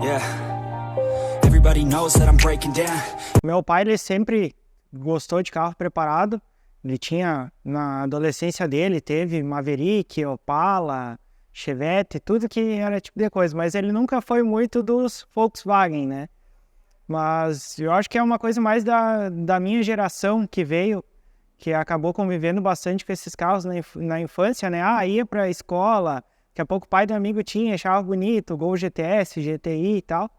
Yeah. Everybody knows that I'm breaking down. Meu pai, ele sempre gostou de carro preparado. Ele tinha, na adolescência dele, teve Maverick, Opala, Chevette, tudo que era tipo de coisa. Mas ele nunca foi muito dos Volkswagen, né? Mas eu acho que é uma coisa mais da minha geração que veio, que acabou convivendo bastante com esses carros na infância, né? Ah, ia pra escola, daqui a pouco o pai do amigo tinha, achava bonito, Gol GTS, GTI e tal.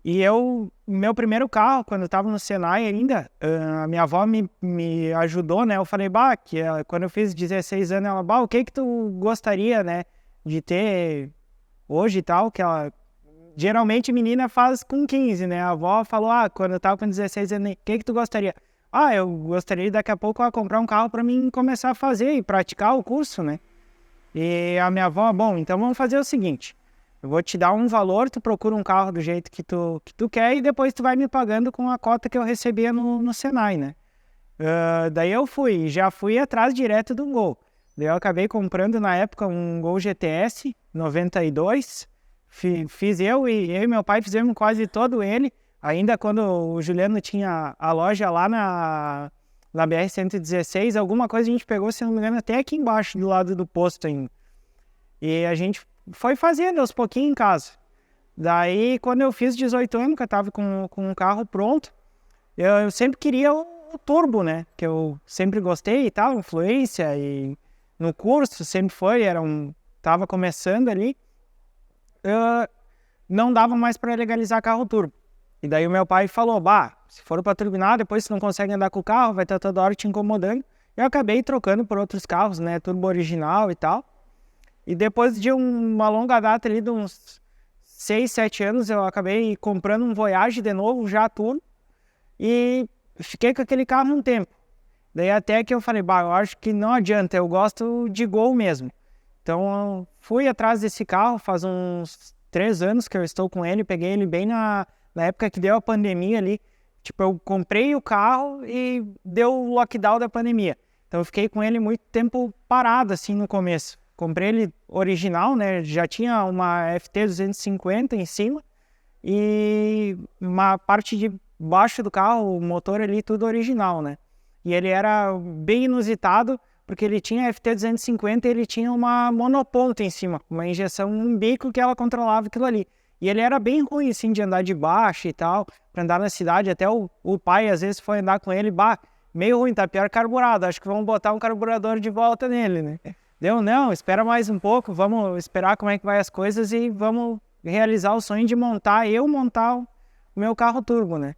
E meu primeiro carro, quando eu tava no Senai ainda, a minha avó me ajudou, né? Eu falei, quando eu fiz 16 anos, ela, o que tu gostaria, né, de ter hoje e tal, que ela... Geralmente menina faz com 15, né? A avó falou, quando eu tava com 16 anos, o que tu gostaria? Eu gostaria daqui a pouco comprar um carro para mim começar a fazer e praticar o curso, né? E a minha avó, então vamos fazer o seguinte, eu vou te dar um valor, tu procura um carro do jeito que tu quer e depois tu vai me pagando com a cota que eu recebia no Senai, né? Daí eu já fui atrás direto do Gol. Daí eu acabei comprando na época um Gol GTS 92, fiz eu e meu pai fizemos quase todo ele, ainda quando o Juliano tinha a loja lá na BR-116, alguma coisa a gente pegou, se não me engano, até aqui embaixo, do lado do posto ainda. E a gente foi fazendo aos pouquinhos em casa. Daí, quando eu fiz 18 anos, que eu tava com o carro pronto, eu sempre queria o turbo, né? Que eu sempre gostei e tal, influência, e no curso sempre tava começando ali. Não dava mais para legalizar carro turbo. E daí o meu pai falou, se for para turbinar, depois você não consegue andar com o carro, vai estar toda hora te incomodando. Eu acabei trocando por outros carros, né, turbo original e tal. E depois de uma longa data ali, de uns 6, 7 anos, eu acabei comprando um Voyage de novo, já turbo. E fiquei com aquele carro um tempo. Daí até que eu falei, eu acho que não adianta, eu gosto de Gol mesmo. Então eu fui atrás desse carro, faz uns 3 anos que eu estou com ele, peguei ele bem na época que deu a pandemia ali. Tipo, eu comprei o carro e deu o lockdown da pandemia. Então eu fiquei com ele muito tempo parado assim no começo. Comprei ele original, né? Já tinha uma FT250 em cima e uma parte de baixo do carro, o motor ali, tudo original, né? E ele era bem inusitado, porque ele tinha FT250 e ele tinha uma monoponto em cima, uma injeção, um bico que ela controlava aquilo ali. E ele era bem ruim, assim, de andar de baixo e tal, para andar na cidade. Até o pai, às vezes, foi andar com ele, meio ruim, tá pior carburado, acho que vamos botar um carburador de volta nele, né? Deu, não, espera mais um pouco, vamos esperar como é que vai as coisas e vamos realizar o sonho de montar o meu carro turbo, né?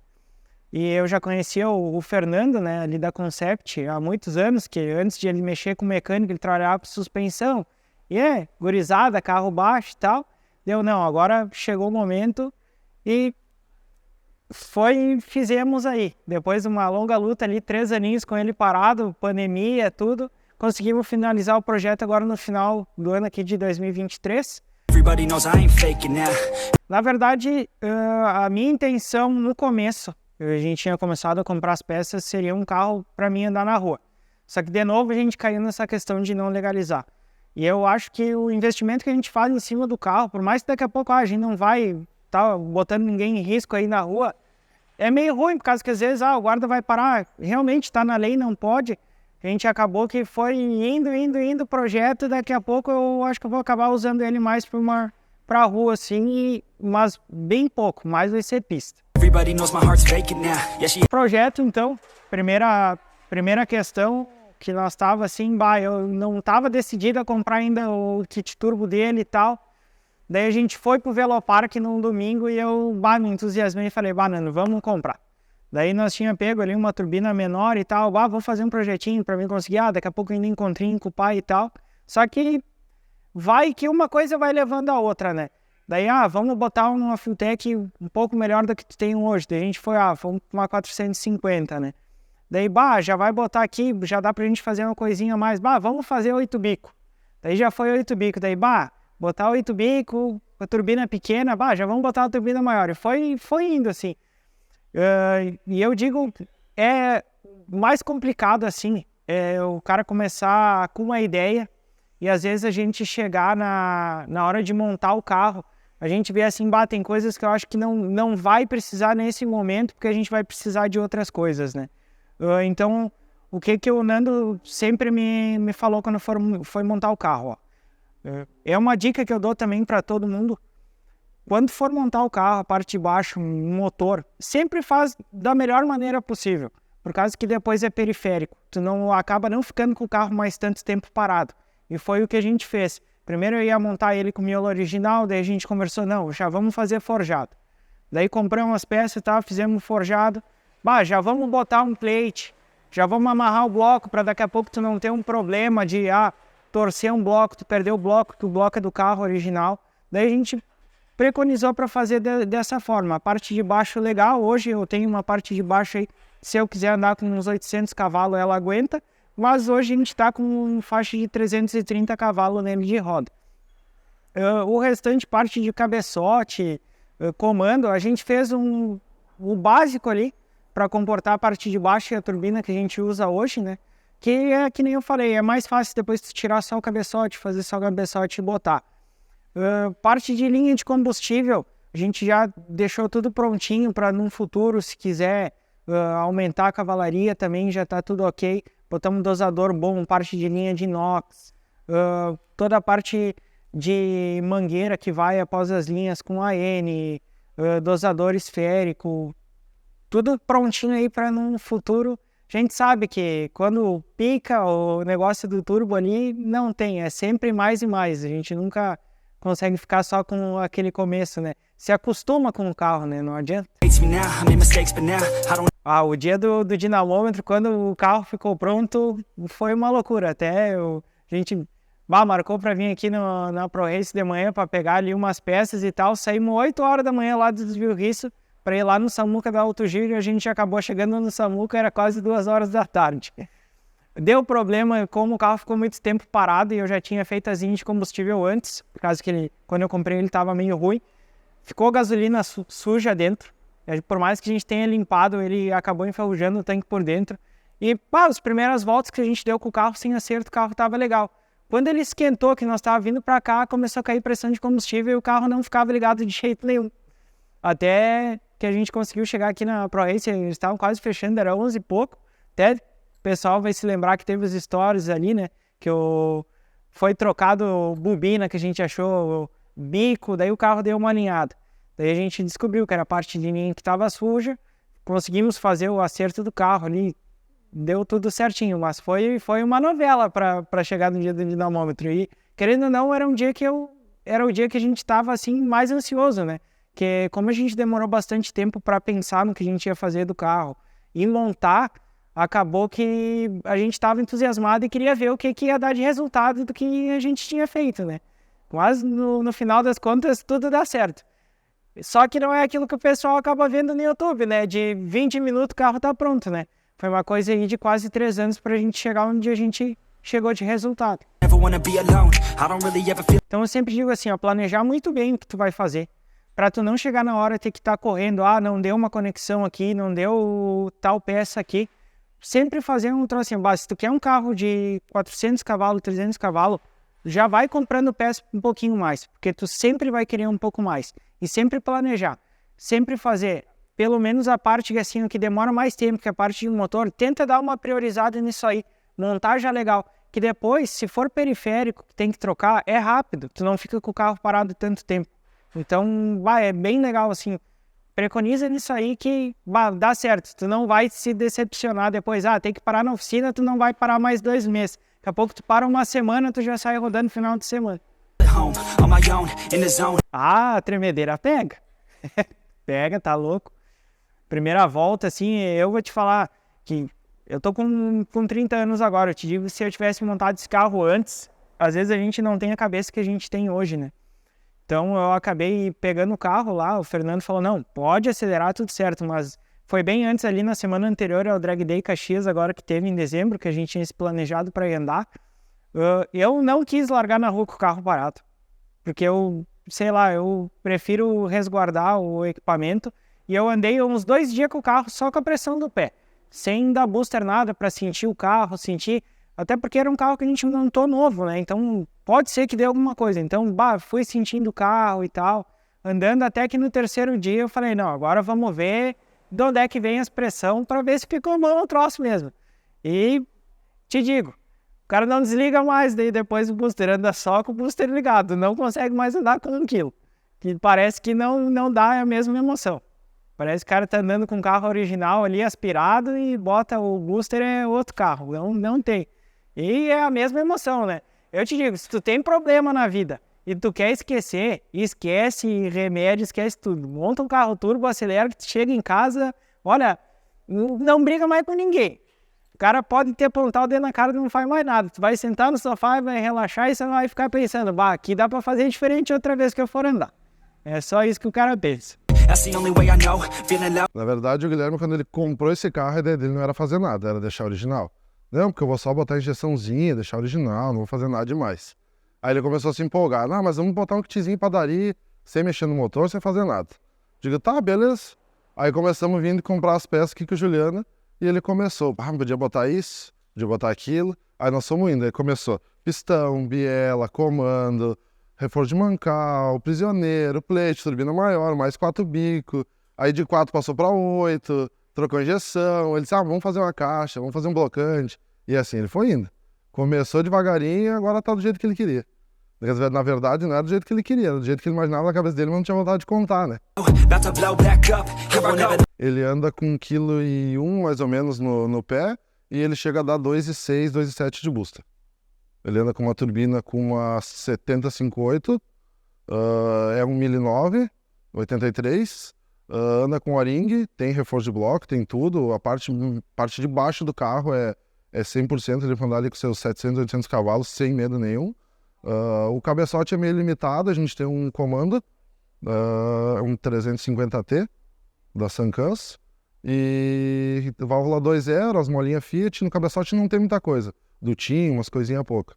E eu já conhecia o Fernando, né, ali da Concept, há muitos anos, que antes de ele mexer com mecânico, ele trabalhava com suspensão. E gurizada, carro baixo e tal. Deu, não, agora chegou o momento e fizemos aí. Depois de uma longa luta ali, 3 aninhos com ele parado, pandemia, tudo, conseguimos finalizar o projeto agora no final do ano aqui de 2023. Everybody knows I ain't faking now. Na verdade, a minha intenção no começo, a gente tinha começado a comprar as peças, seria um carro para mim andar na rua. Só que de novo a gente caiu nessa questão de não legalizar. E eu acho que o investimento que a gente faz em cima do carro, por mais que daqui a pouco a gente não vai estar botando ninguém em risco aí na rua, é meio ruim, por causa que às vezes o guarda vai parar, realmente está na lei, não pode. A gente acabou que foi indo o projeto, daqui a pouco eu acho que eu vou acabar usando ele mais para a rua, assim, mas bem pouco, mais vai ser pista. Everybody knows my heart's vacant now. Yeah, she... Projeto, então, primeira questão que nós estava assim, eu não estava decidido a comprar ainda o kit turbo dele e tal. Daí a gente foi pro Velopark num domingo e eu me entusiasmei e falei, Nano, vamos comprar. Daí nós tínhamos pego ali uma turbina menor e tal, vou fazer um projetinho para mim conseguir, daqui a pouco ainda encontrei com o pai e tal. Só que vai que uma coisa vai levando a outra, né? Daí, vamos botar uma Fueltech um pouco melhor do que tu tem hoje. Daí a gente fomos uma 450, né? Daí, já vai botar aqui, já dá pra gente fazer uma coisinha a mais. Vamos fazer 8 bico. Daí já foi 8 bico. Daí, botar 8 bico, a turbina pequena, já vamos botar uma turbina maior. E foi indo assim. E eu digo, é mais complicado assim, o cara começar com uma ideia e às vezes a gente chegar na hora de montar o carro, a gente vê assim, tem coisas que eu acho que não vai precisar nesse momento, porque a gente vai precisar de outras coisas, né? Então, o que o Nando sempre me falou quando foi montar o carro, ó. É uma dica que eu dou também para todo mundo. Quando for montar o carro, a parte de baixo, um motor, sempre faz da melhor maneira possível, por causa que depois é periférico. Tu acaba não ficando com o carro mais tanto tempo parado. E foi o que a gente fez. Primeiro eu ia montar ele com o miolo original, daí a gente conversou, não, já vamos fazer forjado. Daí compramos umas peças e tal, fizemos forjado. Já vamos botar um plate, já vamos amarrar o bloco para daqui a pouco tu não ter um problema de torcer um bloco, tu perder o bloco, que o bloco é do carro original. Daí a gente preconizou para fazer dessa forma. A parte de baixo legal, hoje eu tenho uma parte de baixo aí, se eu quiser andar com uns 800 cavalos ela aguenta, mas hoje a gente está com uma faixa de 330 cavalos nele de roda. O restante, parte de cabeçote, comando, a gente fez o básico ali para comportar a parte de baixo e a turbina que a gente usa hoje, né? Que é que nem eu falei, é mais fácil depois tu tirar só o cabeçote, fazer só o cabeçote e botar. Parte de linha de combustível, a gente já deixou tudo prontinho para num futuro, se quiser aumentar a cavalaria também, já está tudo ok. Botamos um dosador bom, parte de linha de inox, toda a parte de mangueira que vai após as linhas com AN, dosador esférico, tudo prontinho aí para num futuro. A gente sabe que quando pica o negócio do turbo ali, não tem, é sempre mais e mais. A gente nunca consegue ficar só com aquele começo, né? Se acostuma com o carro, né? Não adianta. O dia do dinamômetro, quando o carro ficou pronto, foi uma loucura. Até a gente marcou para vir aqui na Pro Race de manhã para pegar ali umas peças e tal. Saímos 8 horas da manhã lá do Desvio Risso para ir lá no Samuca da Alto Giro, e a gente acabou chegando no Samuca, era quase 2 horas da tarde. Deu problema, como o carro ficou muito tempo parado e eu já tinha feito as linhas de combustível antes, por causa que quando eu comprei ele estava meio ruim. Ficou gasolina suja dentro, por mais que a gente tenha limpado, ele acabou enferrujando o tanque por dentro. E as primeiras voltas que a gente deu com o carro sem acerto, o carro estava legal. Quando ele esquentou, que nós estávamos vindo para cá, começou a cair pressão de combustível e o carro não ficava ligado de jeito nenhum. Até que a gente conseguiu chegar aqui na Pro Race, eles estavam quase fechando, era 11 e pouco. Até o pessoal vai se lembrar que teve os stories ali, né? Que foi trocado bobina que a gente achou, bico, daí o carro deu uma alinhada. Daí a gente descobriu que era a parte de linha que estava suja, conseguimos fazer o acerto do carro ali, deu tudo certinho, mas foi uma novela para chegar no dia do dinamômetro. E, querendo ou não, era o dia que a gente estava assim, mais ansioso, né? Que como a gente demorou bastante tempo para pensar no que a gente ia fazer do carro e montar, acabou que a gente estava entusiasmado e queria ver o que ia dar de resultado do que a gente tinha feito, né? Mas no final das contas tudo dá certo. Só que não é aquilo que o pessoal acaba vendo no YouTube, né? De 20 minutos o carro tá pronto, né? Foi uma coisa aí de quase 3 anos para a gente chegar onde a gente chegou de resultado. Então eu sempre digo assim, planejar muito bem o que tu vai fazer. Para tu não chegar na hora e ter que estar correndo, não deu uma conexão aqui, não deu tal peça aqui. Sempre fazer um troço assim, se tu quer um carro de 400 cavalos, 300 cavalos, já vai comprando peça um pouquinho mais, porque tu sempre vai querer um pouco mais. E sempre planejar, sempre fazer, pelo menos a parte assim, que demora mais tempo, que é a parte de motor, tenta dar uma priorizada nisso aí, montar já legal. Que depois, se for periférico, que tem que trocar, é rápido, tu não fica com o carro parado tanto tempo. Então, é bem legal, assim, preconiza nisso aí que dá certo. Tu não vai se decepcionar depois, tem que parar na oficina, tu não vai parar mais 2 meses. Daqui a pouco tu para uma semana, tu já sai rodando no final de semana. A tremedeira pega. Pega, tá louco. Primeira volta, assim, eu vou te falar que eu tô com 30 anos agora. Eu te digo, se eu tivesse montado esse carro antes, às vezes a gente não tem a cabeça que a gente tem hoje, né? Então eu acabei pegando o carro lá, o Fernando falou, não, pode acelerar, tudo certo, mas foi bem antes ali na semana anterior ao Drag Day Caxias, agora que teve em dezembro, que a gente tinha se planejado para ir andar. Eu não quis largar na rua com o carro parado, porque eu prefiro resguardar o equipamento, e eu andei uns 2 dias com o carro só com a pressão do pé, sem dar booster nada para sentir o carro, até porque era um carro que a gente montou novo, né? Então pode ser que dê alguma coisa. Então, fui sentindo o carro e tal. andando até que no terceiro dia eu falei, não, agora vamos ver de onde é que vem as pressão para ver se ficou bom o troço mesmo. E te digo, o cara não desliga mais, daí depois o booster anda só com o booster ligado, não consegue mais andar com 1 quilo, que parece que não dá a mesma emoção. Parece que o cara tá andando com o carro original ali aspirado e bota o booster é outro carro, não tem. E é a mesma emoção, né? Eu te digo, se tu tem problema na vida e tu quer esquecer, esquece remédio, esquece tudo. Monta um carro turbo, acelera, que tu chega em casa, olha, não briga mais com ninguém. O cara pode ter apontado o dedo na cara e não faz mais nada. Tu vai sentar no sofá, vai relaxar e você vai ficar pensando, bah, aqui dá pra fazer diferente outra vez que eu for andar. É só isso que o cara pensa. Na verdade, o Guilherme, quando ele comprou esse carro, a ideia dele não era fazer nada, era deixar original. Não, porque eu vou só botar a injeçãozinha, deixar original, não vou fazer nada demais. Aí ele começou a se empolgar. Não, mas vamos botar um kitzinho pra daria, sem mexer no motor, sem fazer nada. Digo, tá, beleza. Aí começamos vindo comprar as peças aqui com o Juliana, e ele começou. Ah, podia botar isso, podia botar aquilo. Aí nós fomos indo, aí começou pistão, biela, comando, reforço de mancal, prisioneiro, plate, turbina maior, mais 4 bicos. Aí de 4 passou para 8, trocou injeção. Ele disse, vamos fazer uma caixa, vamos fazer um blocante. E assim ele foi indo. Começou devagarinho e agora tá do jeito que ele queria. Na verdade, não era do jeito que ele queria, era do jeito que ele imaginava na cabeça dele, mas não tinha vontade de contar, né? Ele anda com 1,1 kg mais ou menos no pé e ele chega a dar 2,6, 2,7 de booster. Ele anda com uma turbina com uma 7058, é um 1009, 83, anda com O-ring, tem reforço de bloco, tem tudo. A parte de baixo do carro é 100%, ele vai andar ali com seus 700, 800 cavalos sem medo nenhum. O cabeçote é meio limitado, a gente tem um comando, um 350T da Sankans, e válvula 2.0, as molinhas Fiat. No cabeçote não tem muita coisa, dutinho, umas coisinhas pouca.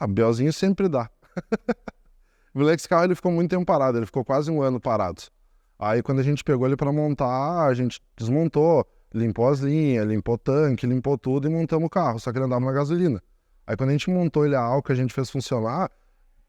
Belzinho sempre dá. O moleque, esse carro ele ficou muito tempo parado, ele ficou quase 1 ano parado. Aí quando a gente pegou ele para montar, a gente desmontou, limpou as linhas, limpou o tanque, limpou tudo e montamos o carro, só que ele andava na gasolina. Aí quando a gente montou ele a álcool, a gente fez funcionar,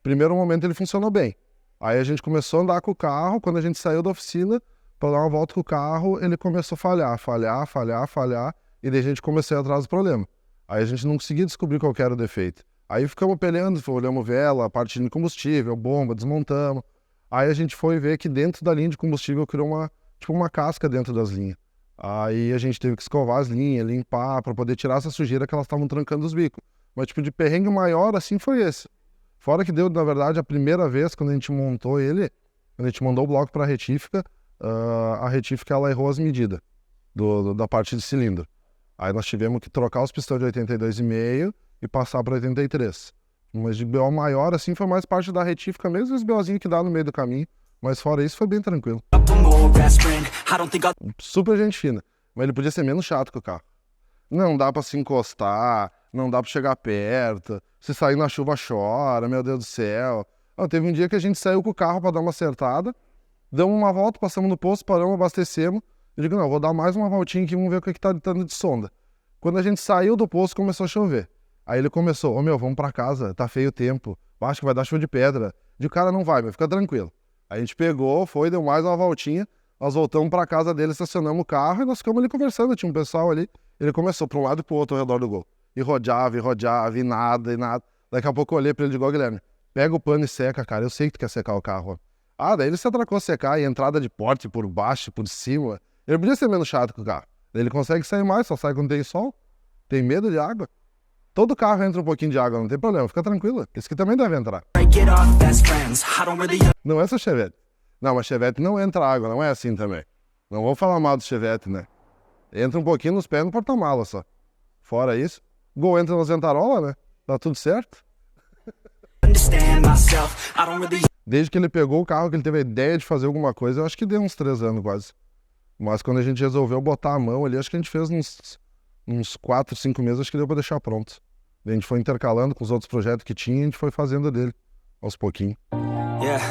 primeiro momento ele funcionou bem. Aí a gente começou a andar com o carro, quando a gente saiu da oficina para dar uma volta com o carro, ele começou a falhar, e daí a gente começou a ir atrás do problema. Aí a gente não conseguia descobrir qual que era o defeito. Aí ficamos peleando, olhamos vela, parte de combustível, bomba, desmontamos. Aí a gente foi ver que dentro da linha de combustível criou uma casca dentro das linhas. Aí a gente teve que escovar as linhas, limpar, para poder tirar essa sujeira que elas estavam trancando os bicos. Mas tipo de perrengue maior assim foi esse. Fora que deu, na verdade, a primeira vez quando a gente montou ele, quando a gente mandou o bloco para a retífica ela errou as medidas da parte de cilindro. Aí nós tivemos que trocar os pistões de 82,5 e passar para 83. Mas de BO maior, assim, foi mais parte da retífica mesmo, os BOzinhos que dá no meio do caminho. Mas fora isso, foi bem tranquilo. Super gente fina. Mas ele podia ser menos chato que o carro. Não dá para se encostar, não dá para chegar perto. Se sair na chuva, chora, meu Deus do céu. Teve um dia que a gente saiu com o carro para dar uma acertada, damos uma volta, passamos no posto, paramos, abastecemos. Eu digo, não, vou dar mais uma voltinha aqui, vamos ver o que tá dando de sonda. Quando a gente saiu do posto, começou a chover. Aí ele começou, vamos pra casa, tá feio o tempo, acho que vai dar chuva de pedra. De cara não vai, mas fica tranquilo. Aí a gente pegou, deu mais uma voltinha, nós voltamos pra casa dele, estacionamos o carro e nós ficamos ali conversando, tinha um pessoal ali. Ele começou pra um lado e pro outro ao redor do gol. E rodeava, e nada. Daqui a pouco eu olhei pra ele e digo, Guilherme, pega o pano e seca, cara, eu sei que tu quer secar o carro. Daí ele se atracou a secar, e entrada de porte por baixo, por cima. Ele podia ser menos chato que o carro. Ele consegue sair mais, só sai quando tem sol. Tem medo de água. Todo carro entra um pouquinho de água, não tem problema, fica tranquilo. Esse aqui também deve entrar. Não é só Chevette. Não, mas Chevette não entra água, não é assim também. Não vou falar mal do Chevette, né? Entra um pouquinho nos pés no porta-mala só. Fora isso, Gol entra nas ventarolas, né? Tá tudo certo. Desde que ele pegou o carro, que ele teve a ideia de fazer alguma coisa, eu acho que deu uns 3 anos quase. Mas quando a gente resolveu botar a mão ali, acho que a gente fez uns 4, 5 meses, acho que deu pra deixar pronto. A gente foi intercalando com os outros projetos que tinha e a gente foi fazendo dele, aos pouquinhos. Yeah,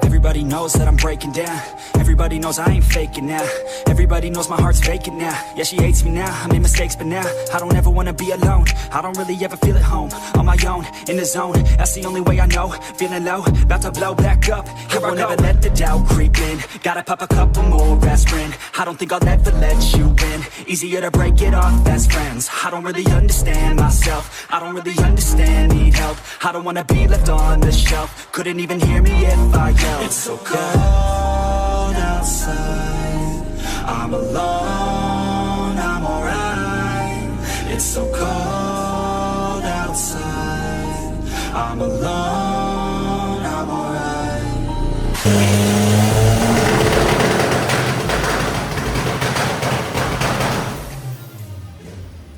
Everybody knows that I'm breaking down. Everybody knows I ain't faking now. Everybody knows my heart's vacant now. Yeah, she hates me now, I made mistakes but now I don't ever wanna be alone. I don't really ever feel at home. On my own, in the zone, that's the only way I know. Feeling low, about to blow back up. Here I won't ever let the doubt creep in. Gotta pop a couple more aspirin. I don't think I'll ever let you in. Easier to break it off best friends. I don't really understand myself. I don't really understand, need help. I don't wanna be left on the shelf. Couldn't even hear me if I yelled. It's so cold outside, I'm alone, I'm alright. It's so cold outside, I'm alone, I'm alright.